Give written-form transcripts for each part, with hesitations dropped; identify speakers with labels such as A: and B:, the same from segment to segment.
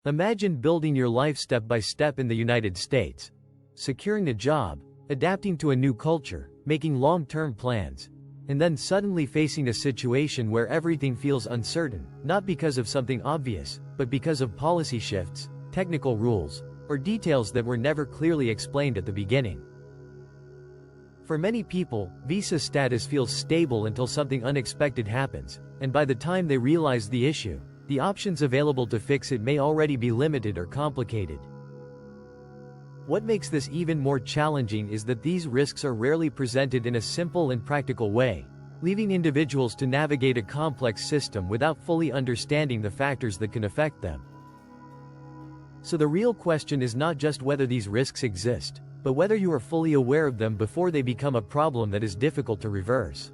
A: Imagine building your life step by step in the United States. Securing a job, adapting to a new culture, making long-term plans, and then suddenly facing a situation where everything feels uncertain, not because of something obvious, but because of policy shifts, technical rules, or details that were never clearly explained at the beginning. For many people, visa status feels stable until something unexpected happens, and by the time they realize the issue, the options available to fix it may already be limited or complicated. What makes this even more challenging is that these risks are rarely presented in a simple and practical way, leaving individuals to navigate a complex system without fully understanding the factors that can affect them. So the real question is not just whether these risks exist, but whether you are fully aware of them before they become a problem that is difficult to reverse.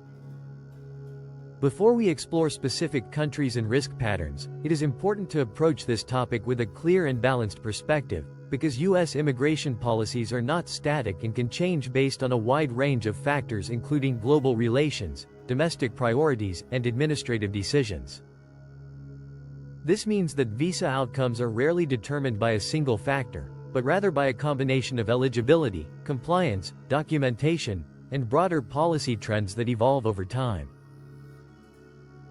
A: Before we explore specific countries and risk patterns, it is important to approach this topic with a clear and balanced perspective, because U.S. immigration policies are not static and can change based on a wide range of factors including global relations, domestic priorities, and administrative decisions. This means that visa outcomes are rarely determined by a single factor, but rather by a combination of eligibility, compliance, documentation, and broader policy trends that evolve over time.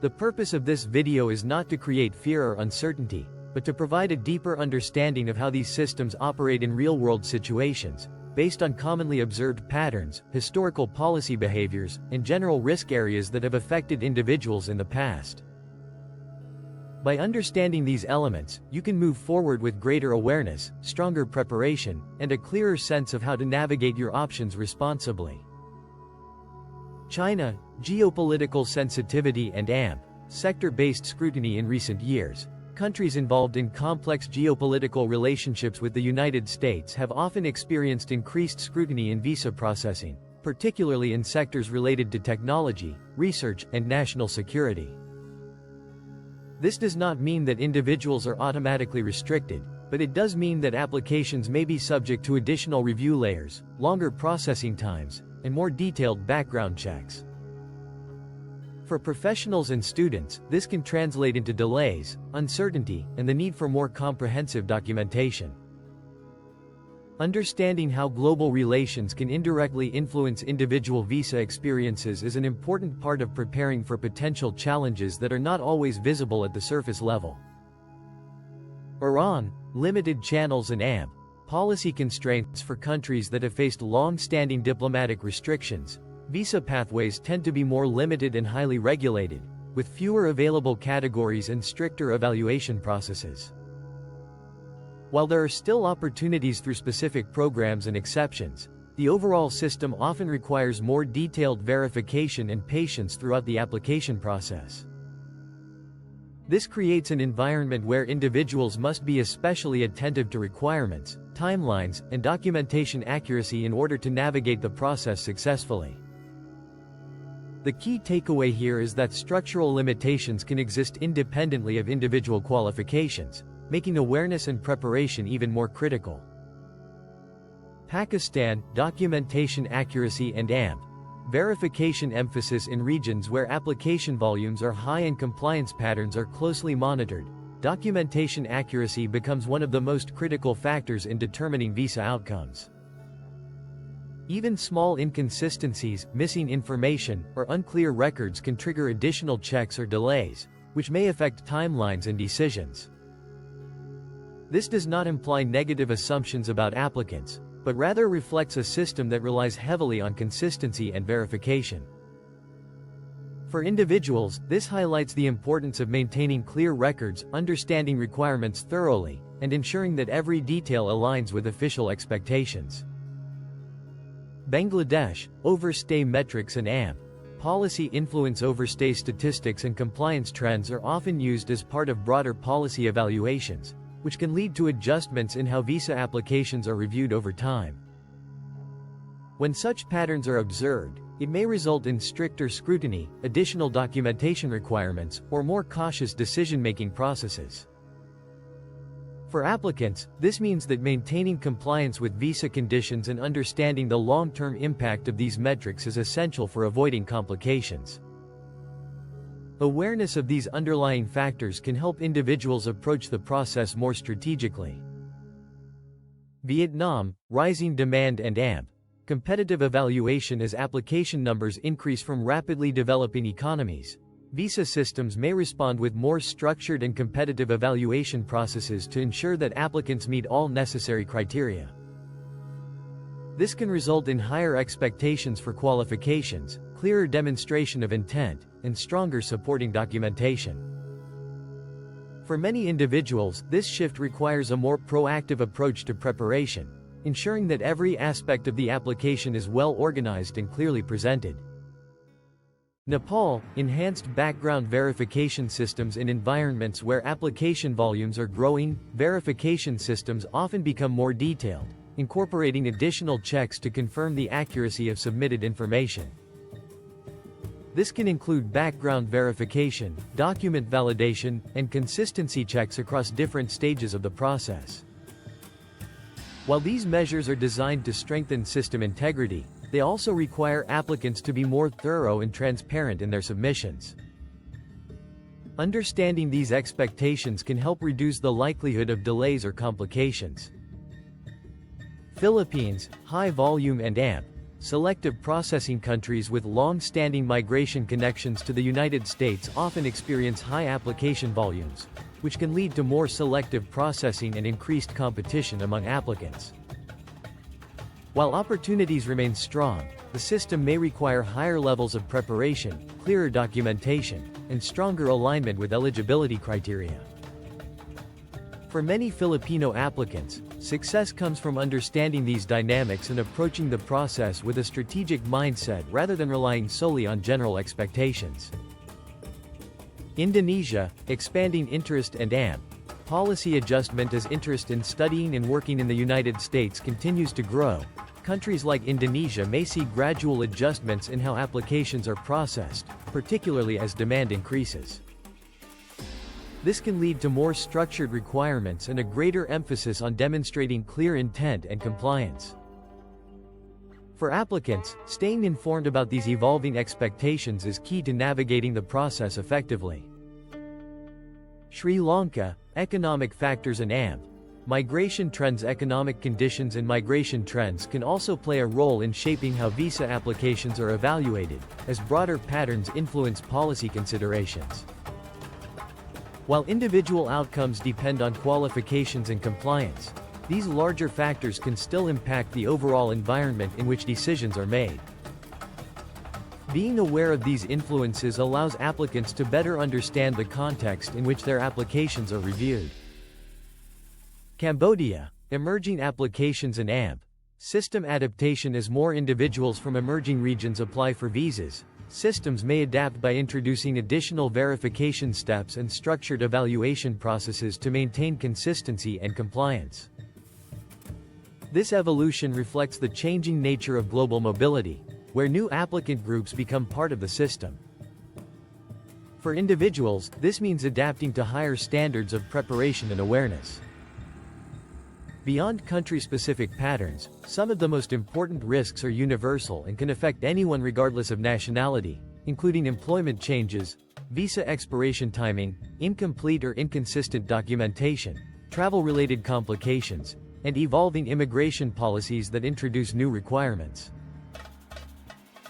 A: The purpose of this video is not to create fear or uncertainty, but to provide a deeper understanding of how these systems operate in real-world situations, based on commonly observed patterns, historical policy behaviors, and general risk areas that have affected individuals in the past. By understanding these elements, you can move forward with greater awareness, stronger preparation, and a clearer sense of how to navigate your options responsibly. China, geopolitical sensitivity and sector-based scrutiny. In recent years, countries involved in complex geopolitical relationships with the United States have often experienced increased scrutiny in visa processing, particularly in sectors related to technology, research, and national security. This does not mean that individuals are automatically restricted, but it does mean that applications may be subject to additional review layers, longer processing times, and more detailed background checks. For professionals and students, this can translate into delays, uncertainty, and the need for more comprehensive documentation. Understanding how global relations can indirectly influence individual visa experiences is an important part of preparing for potential challenges that are not always visible at the surface level. Iran, limited channels and policy constraints. For countries that have faced long-standing diplomatic restrictions, visa pathways tend to be more limited and highly regulated, with fewer available categories and stricter evaluation processes. While there are still opportunities through specific programs and exceptions, the overall system often requires more detailed verification and patience throughout the application process. This creates an environment where individuals must be especially attentive to requirements, timelines, and documentation accuracy in order to navigate the process successfully. The key takeaway here is that structural limitations can exist independently of individual qualifications, making awareness and preparation even more critical. Pakistan, documentation accuracy and verification emphasis. In regions where application volumes are high and compliance patterns are closely monitored, documentation accuracy becomes one of the most critical factors in determining visa outcomes. Even small inconsistencies, missing information, or unclear records can trigger additional checks or delays, which may affect timelines and decisions. This does not imply negative assumptions about applicants, but rather reflects a system that relies heavily on consistency and verification. For individuals, this highlights the importance of maintaining clear records, understanding requirements thoroughly, and ensuring that every detail aligns with official expectations. Bangladesh, overstay metrics and policy influence. Overstay statistics and compliance trends are often used as part of broader policy evaluations, which can lead to adjustments in how visa applications are reviewed over time. When such patterns are observed, it may result in stricter scrutiny, additional documentation requirements, or more cautious decision-making processes. For applicants, this means that maintaining compliance with visa conditions and understanding the long-term impact of these metrics is essential for avoiding complications. Awareness of these underlying factors can help individuals approach the process more strategically. Vietnam, rising demand and competitive evaluation. As application numbers increase from rapidly developing economies, visa systems may respond with more structured and competitive evaluation processes to ensure that applicants meet all necessary criteria. This can result in higher expectations for qualifications, clearer demonstration of intent, and stronger supporting documentation. For many individuals, this shift requires a more proactive approach to preparation, ensuring that every aspect of the application is well organized and clearly presented. Nepal, enhanced background verification systems. In environments where application volumes are growing, verification systems often become more detailed, incorporating additional checks to confirm the accuracy of submitted information. This can include background verification, document validation, and consistency checks across different stages of the process. While these measures are designed to strengthen system integrity, they also require applicants to be more thorough and transparent in their submissions. Understanding these expectations can help reduce the likelihood of delays or complications. Philippines, high volume and selective processing. Countries with long-standing migration connections to the United States often experience high application volumes, which can lead to more selective processing and increased competition among applicants. While opportunities remain strong, the system may require higher levels of preparation, clearer documentation, and stronger alignment with eligibility criteria. For many Filipino applicants, success comes from understanding these dynamics and approaching the process with a strategic mindset rather than relying solely on general expectations. Indonesia, expanding interest and policy adjustment. As interest in studying and working in the United States continues to grow, countries like Indonesia may see gradual adjustments in how applications are processed, particularly as demand increases. This can lead to more structured requirements and a greater emphasis on demonstrating clear intent and compliance. For applicants, staying informed about these evolving expectations is key to navigating the process effectively. Sri Lanka, economic factors and migration trends. Economic conditions and migration trends can also play a role in shaping how visa applications are evaluated, as broader patterns influence policy considerations. While individual outcomes depend on qualifications and compliance, these larger factors can still impact the overall environment in which decisions are made. Being aware of these influences allows applicants to better understand the context in which their applications are reviewed. Cambodia, emerging applications and system adaptation. As more individuals from emerging regions apply for visas, systems may adapt by introducing additional verification steps and structured evaluation processes to maintain consistency and compliance. This evolution reflects the changing nature of global mobility, where new applicant groups become part of the system. For individuals, this means adapting to higher standards of preparation and awareness. Beyond country-specific patterns, some of the most important risks are universal and can affect anyone regardless of nationality, including employment changes, visa expiration timing, incomplete or inconsistent documentation, travel-related complications, and evolving immigration policies that introduce new requirements.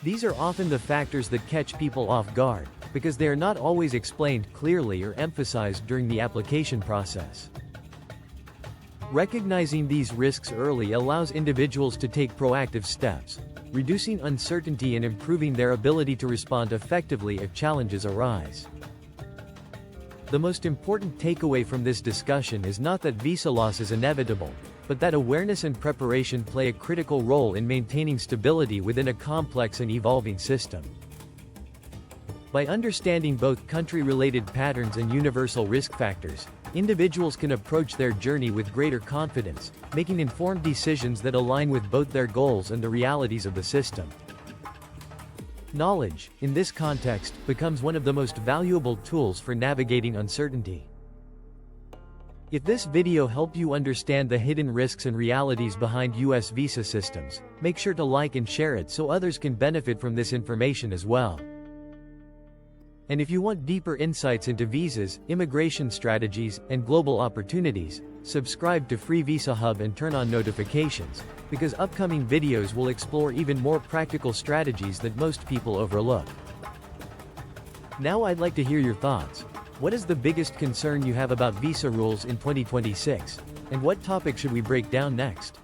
A: These are often the factors that catch people off guard, because they are not always explained clearly or emphasized during the application process. Recognizing these risks early allows individuals to take proactive steps, reducing uncertainty and improving their ability to respond effectively if challenges arise. The most important takeaway from this discussion is not that visa loss is inevitable, but that awareness and preparation play a critical role in maintaining stability within a complex and evolving system. By understanding both country-related patterns and universal risk factors, individuals can approach their journey with greater confidence, making informed decisions that align with both their goals and the realities of the system. Knowledge, in this context, becomes one of the most valuable tools for navigating uncertainty. If this video helped you understand the hidden risks and realities behind US visa systems, make sure to like and share it so others can benefit from this information as well. And if you want deeper insights into visas, immigration strategies, and global opportunities, subscribe to Free Visa Hub and turn on notifications, because upcoming videos will explore even more practical strategies that most people overlook. Now I'd like to hear your thoughts. What is the biggest concern you have about visa rules in 2026? And what topic should we break down next?